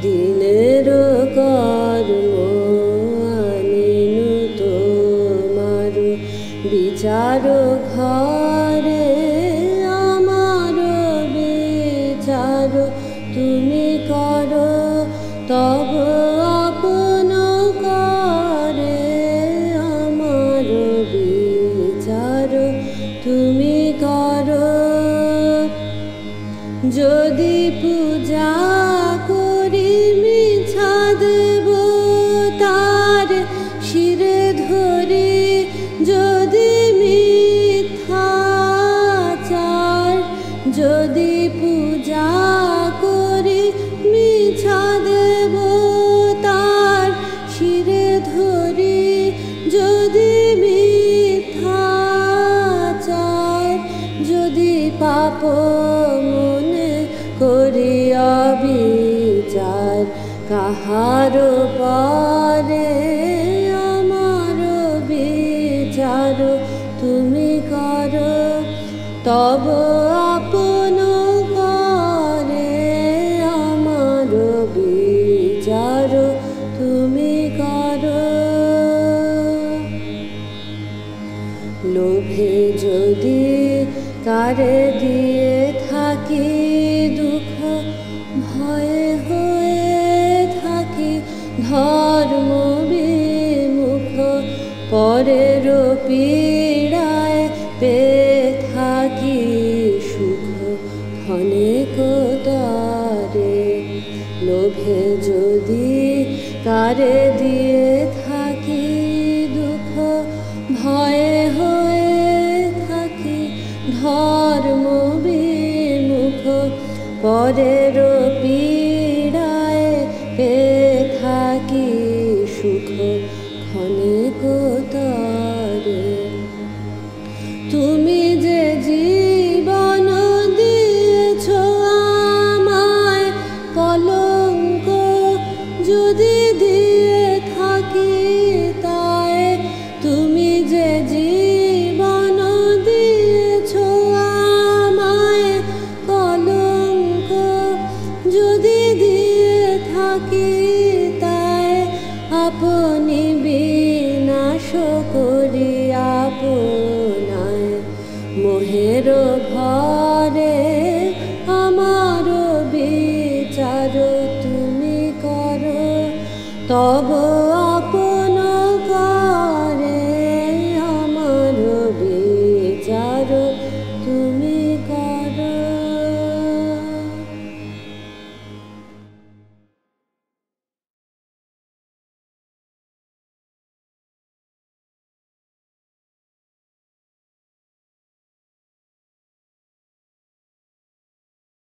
দিনের কর্ম আনিনু তোমার বিচার ঘরে আমার বিচার তুমি করো তব আপন করে আমার বিচার তুমি করো যদি পূজা করি মিছা দেব তার শিরে ধরি যদি মিথ্যাচার যদি পূজা করি মিছা দেব তার শিরে ধরি যদি মিথ্যাচার যদি পাপ মনে করি অবিচার কাহার পরে আমার বিচার তুমি করো তব আপন করে আমার বিচার তুমি করো লোভে যদি কারে দিয়ে থাকি দুঃখ ভয়ে হয়ে থাকি ধর্ম বিমুখ পরের পীড়ায় পেয়ে থাকি সুখ ক্ষণিক তরে লোভে যদি কারে দিয়ে থাকি দুঃখ ভয়ে হয়ে থাকি ধর্ম বিমুখ পরের পীড়ায় পেয়ে থাকি সুখ ক্ষণিক তরে তুমি যে জীবন দিয়েছ আমায় কলঙ্ক যদি দিয়ে থাকি তাই তুমি যে জীবন দিয়েছ আমায় কলঙ্ক যদি দিয়ে থাকি তাই আপনি বিনাশ করি আপনায় মোহের ভয়